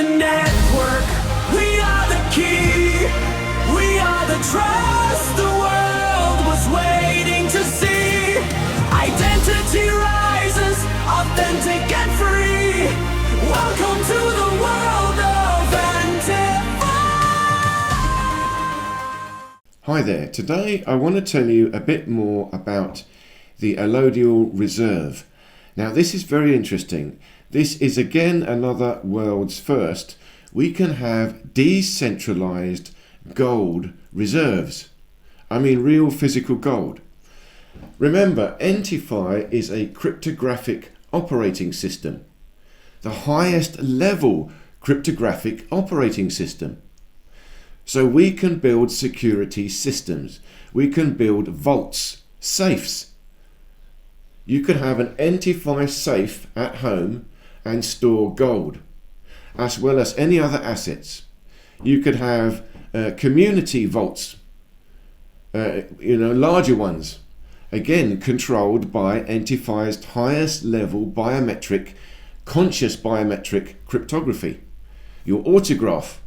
the network, we are the key, we are the trust the world was waiting to see. Identity rises, authentic and free. Welcome to the world of ENTIFY. Hi there, today I want to tell you a bit more about the allodial reserve. Now this is very interesting. This is again another world's first. We can have decentralized gold reserves. I mean real physical gold. Remember, ENTIFY is a cryptographic operating system. The highest level cryptographic operating system. So we can build security systems. We can build vaults, safes. You could have an ENTIFY safe at home and store gold, as well as any other assets. You could have community vaults, larger ones, again controlled by ENTIFY's highest level biometric, conscious biometric cryptography. Your autograph,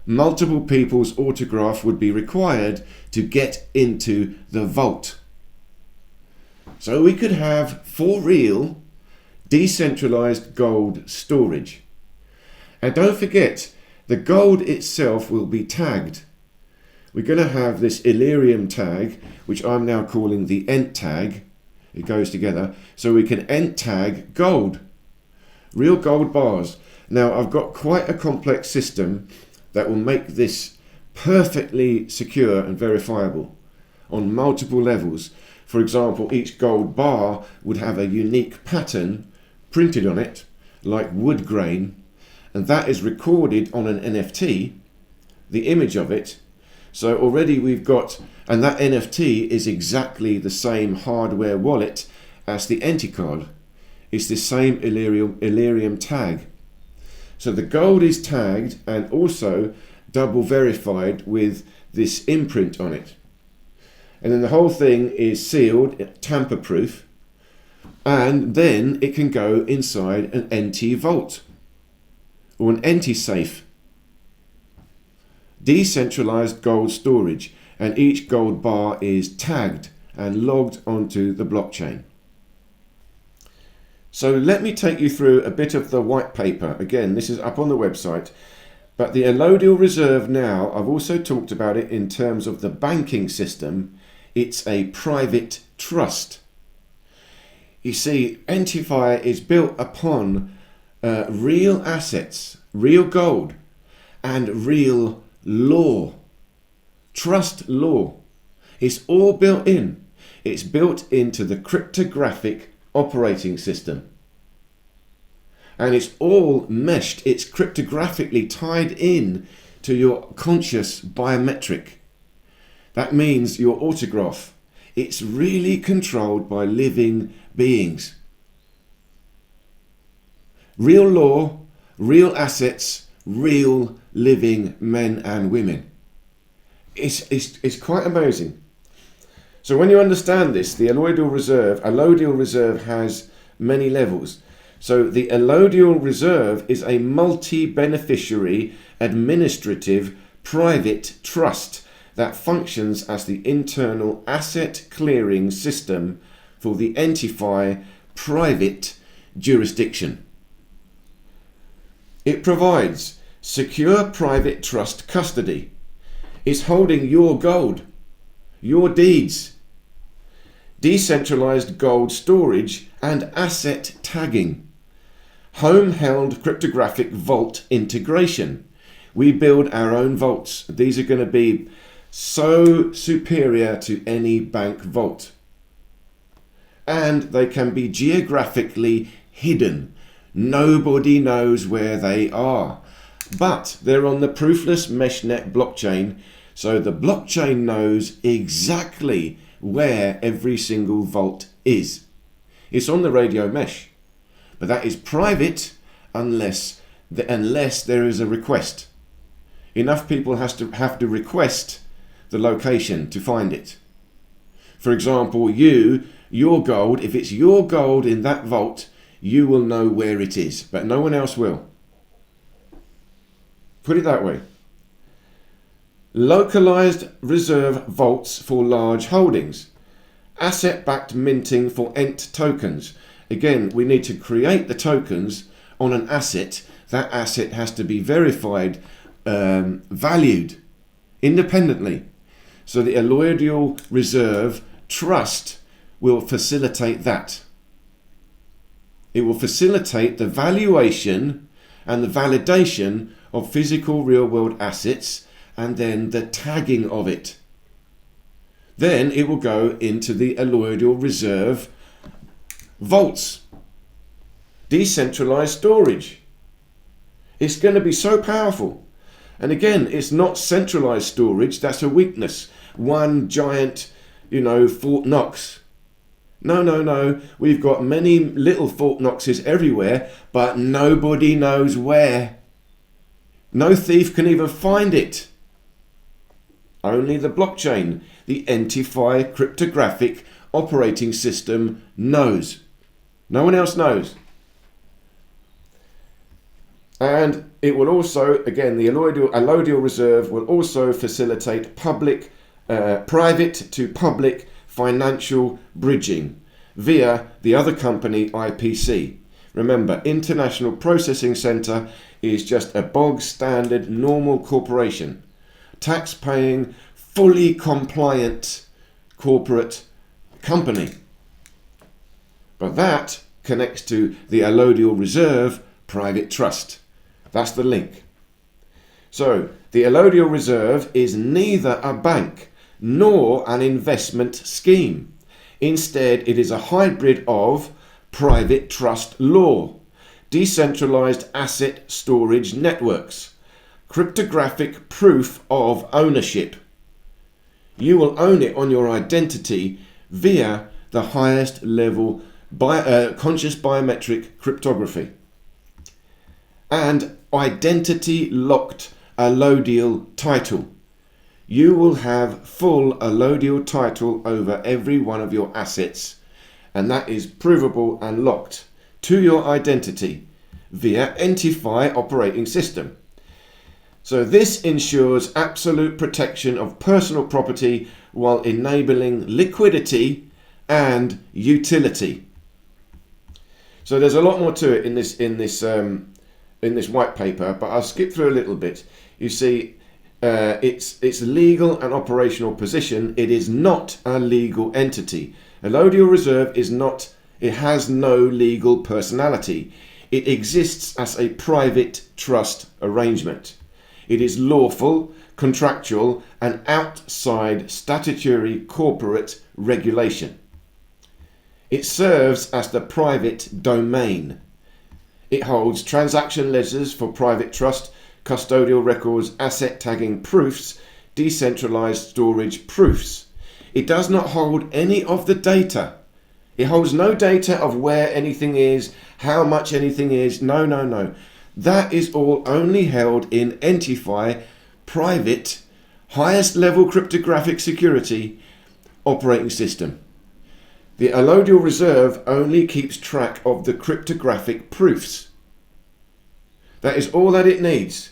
multiple people's autograph would be required to get into the vault. So we could have, for real, decentralized gold storage. And don't forget, the gold itself will be tagged. We're going to have this Ethereum tag, which I'm now calling the ENT tag. It goes together. So we can ENT tag gold, real gold bars. Now I've got quite a complex system that will make this perfectly secure and verifiable on multiple levels. For example, each gold bar would have a unique pattern printed on it, like wood grain, and that is recorded on an NFT, the image of it. So already we've got, and that NFT is exactly the same hardware wallet as the ENTICard. It's the same Ethereum tag. So the gold is tagged and also double verified with this imprint on it. And then the whole thing is sealed, tamper proof, and then it can go inside an ENTI vault or an ENTI safe. Decentralized gold storage, and each gold bar is tagged and logged onto the blockchain. So let me take you through a bit of the white paper. Again, this is up on the website. But the allodial reserve now, I've also talked about it in terms of the banking system. It's a private trust. You see, ENTIFY is built upon real assets, real gold, and real law. Trust law. It's all built in. It's built into the cryptographic operating system. And it's all meshed. It's cryptographically tied in to your conscious biometric. That means your autograph. It's really controlled by living beings. Real law, real assets, real living men and women. It's quite amazing. So when you understand this, the allodial reserve has many levels. So the allodial reserve is a multi-beneficiary administrative private trust that functions as the internal asset clearing system for the ENTIFY private jurisdiction. It provides secure private trust custody. It's holding your gold, your deeds, decentralized gold storage and asset tagging, home-held cryptographic vault integration. We build our own vaults. These are going to be so superior to any bank vault. And they can be geographically hidden. Nobody knows where they are. But they're on the proofless meshnet blockchain, so the blockchain knows exactly where every single vault is. It's on the radio mesh, but that is private unless there is a request. Enough people have to request the location to find it. For example, your gold, if it's your gold in that vault, you will know where it is, but no one else will. Put it that way. Localized reserve vaults for large holdings. Asset-backed minting for ENT tokens. Again, we need to create the tokens on an asset. That asset has to be verified, valued independently. So the Alloidial Reserve Trust will facilitate that. It will facilitate the valuation and the validation of physical real-world assets and then the tagging of it. Then it will go into the Alloidial Reserve vaults. Decentralized storage. It's going to be so powerful. And again, it's not centralized storage. That's a weakness. One giant, Fort Knox. No. We've got many little Fort Knoxes everywhere, but nobody knows where. No thief can even find it. Only the blockchain, the ENTIFY cryptographic operating system knows. No one else knows. And it will also, again, the Alloidial Reserve will also facilitate private to public financial bridging via the other company IPC. Remember, International Processing Center is just a bog standard normal corporation, tax-paying, fully compliant corporate company. But that connects to the Alloidial Reserve Private Trust. That's the link. So the Alloidial Reserve is neither a bank nor an investment scheme. Instead, it is a hybrid of private trust law, decentralized asset storage networks, cryptographic proof of ownership. You will own it on your identity via the highest level conscious biometric cryptography. And identity locked allodial title. You will have full allodial title over every one of your assets, and that is provable and locked to your identity via ENTIFY operating system. So this ensures absolute protection of personal property while enabling liquidity and utility. So there's a lot more to it in this white paper, but I'll skip through a little bit. You see, its legal and operational position. It is not a legal entity. Alloidial Reserve is not. It has no legal personality. It exists as a private trust arrangement. It is lawful, contractual, and outside statutory corporate regulation. It serves as the private domain. It holds transaction ledgers for private trust, custodial records, asset tagging proofs, decentralized storage proofs. It does not hold any of the data. It holds no data of where anything is, how much anything is. No. That is all only held in ENTIFY private, highest level cryptographic security operating system. The Alloidial Reserve only keeps track of the cryptographic proofs. That is all that it needs.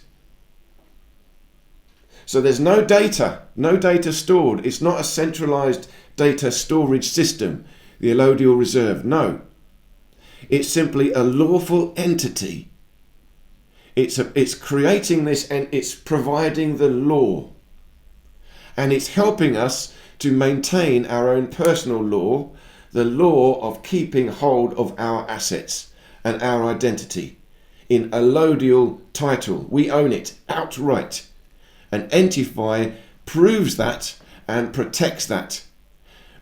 So there's no data stored. It's not a centralized data storage system, the Alloidial Reserve. No. It's simply a lawful entity. It's creating this and it's providing the law. And it's helping us to maintain our own personal law, the law of keeping hold of our assets and our identity in allodial title. We own it outright. And ENTIFY proves that and protects that.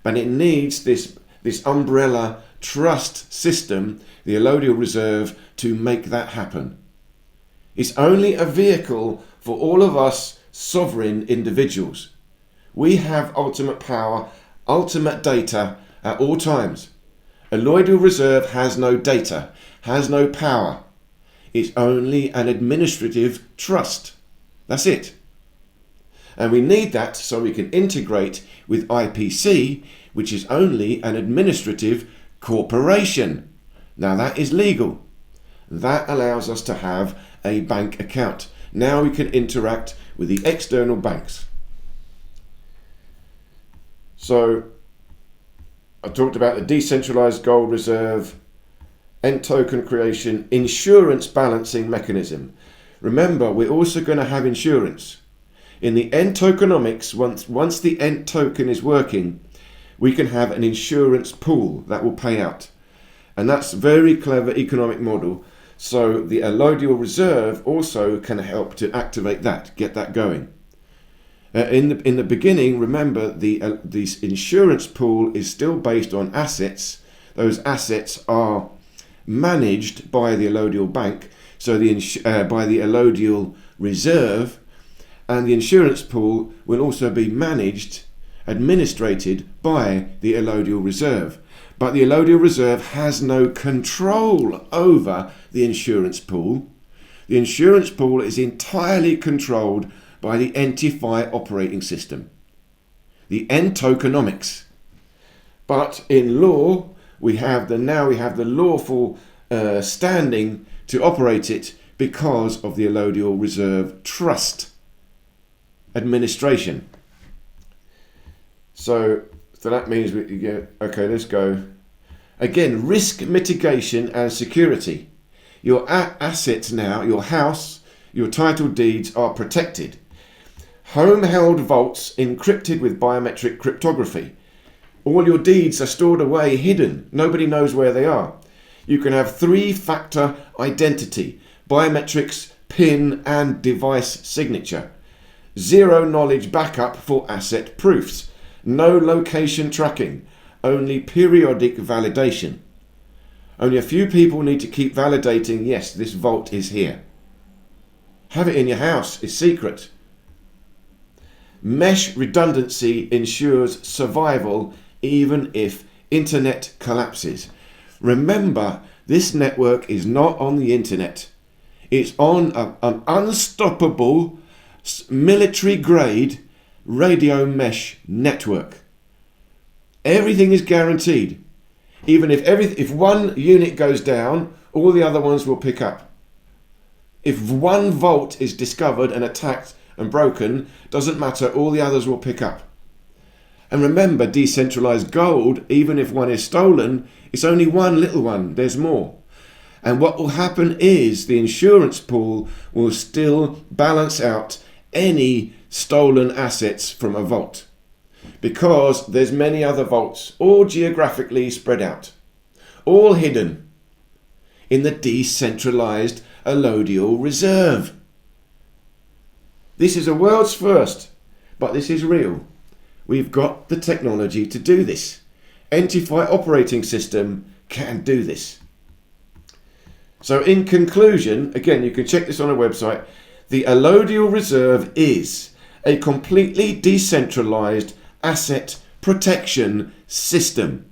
But it needs this umbrella trust system, the Alloidial Reserve, to make that happen. It's only a vehicle for all of us sovereign individuals. We have ultimate power, ultimate data at all times. Alloidial Reserve has no data, has no power. It's only an administrative trust. That's it. And we need that so we can integrate with IPC, which is only an administrative corporation. Now that is legal. That allows us to have a bank account. Now we can interact with the external banks. So I talked about the decentralized gold reserve, end token creation, insurance balancing mechanism. Remember, we're also going to have insurance. In the end tokenomics, once the end token is working, we can have an insurance pool that will pay out. And that's a very clever economic model. So the allodial reserve also can help to activate that, get that going. In the beginning, remember, the insurance pool is still based on assets. Those assets are managed by the allodial bank, so by the allodial reserve, and the insurance pool will also be administrated by the allodial reserve. But the allodial reserve has no control over the insurance pool. The insurance pool is entirely controlled by the ENTIFY operating system, the end tokenomics. But in law, we have the lawful standing to operate it because of the allodial reserve trust administration. So that means we get, okay, let's go. Again, risk mitigation and security. Your assets now, your house, your title deeds are protected. Home-held vaults encrypted with biometric cryptography. All your deeds are stored away, hidden. Nobody knows where they are. You can have 3-factor identity, biometrics, PIN, and device signature. Zero knowledge backup for asset proofs. No location tracking, only periodic validation. Only a few people need to keep validating, yes, this vault is here. Have it in your house, it's secret. Mesh redundancy ensures survival even if internet collapses. Remember, this network is not on the internet. It's on an unstoppable military-grade radio mesh network. Everything is guaranteed. Even if one unit goes down, all the other ones will pick up. If one vault is discovered and attacked and broken, doesn't matter, all the others will pick up. And remember, decentralized gold, even if one is stolen, it's only one little one, there's more. And what will happen is the insurance pool will still balance out any stolen assets from a vault, because there's many other vaults, all geographically spread out, all hidden in the decentralized allodial reserve. This is a world's first, but this is real. We've got the technology to do this. ENTIFY operating system can do this. So in conclusion, again, you can check this on our website, the allodial reserve is a completely decentralized asset protection system,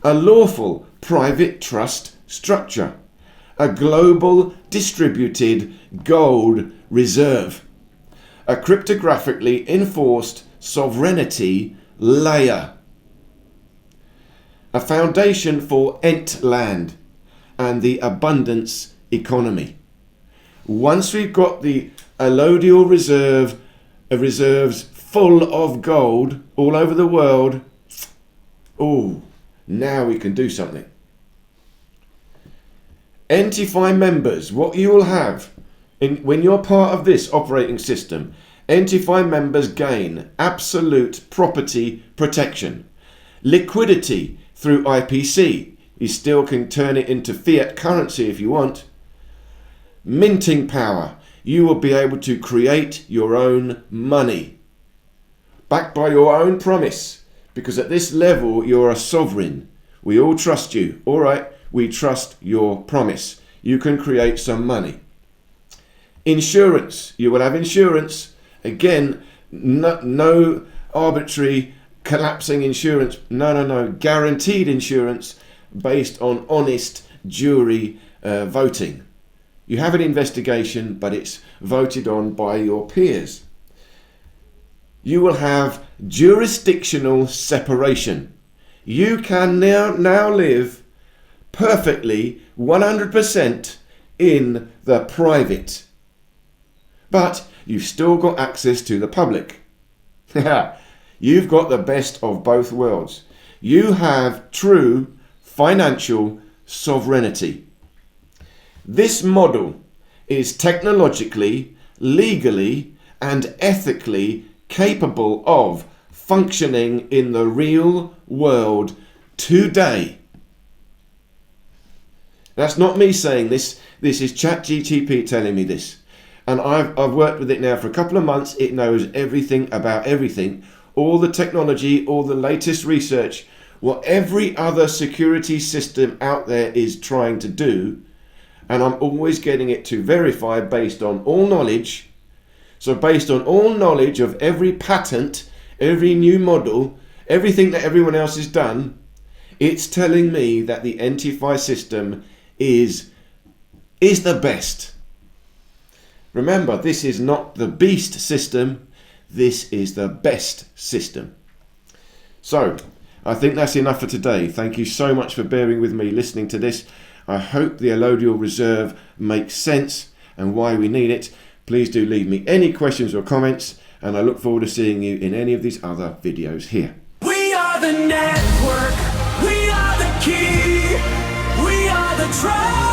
a lawful private trust structure, a global distributed gold reserve, a cryptographically enforced sovereignty layer, a foundation for ENT-land and the abundance economy. Once we've got the allodial reserves full of gold all over the world, now we can do something. ENTIFY members, what you will have when you're part of this operating system, ENTIFY members gain absolute property protection, liquidity through IPC. You still can turn it into fiat currency if you want. Minting power. You will be able to create your own money, backed by your own promise, because at this level you're a sovereign. We all trust you. All right, we trust your promise. You can create some money. Insurance. You will have insurance. Again, no arbitrary collapsing insurance. No. Guaranteed insurance based on honest jury voting. You have an investigation, but it's voted on by your peers. You will have jurisdictional separation. You can now live perfectly 100% in the but you've still got access to the public. You've got the best of both worlds. You have true financial sovereignty. This model is technologically, legally, and ethically capable of functioning in the real world today. That's not me saying this. This is ChatGPT telling me this. And I've worked with it now for a couple of months. It knows everything about everything. All the technology, all the latest research, what every other security system out there is trying to do. And I'm always getting it to verify based on all knowledge. So based on all knowledge of every patent, every new model, everything that everyone else has done, it's telling me that the ENTIFY system is the best. Remember, this is not the beast system, this is the best system. So, I think that's enough for today. Thank you so much for bearing with me listening to this. I hope the allodial reserve makes sense and why we need it. Please do leave me any questions or comments, and I look forward to seeing you in any of these other videos here. We are the network, we are the key, we are the trust.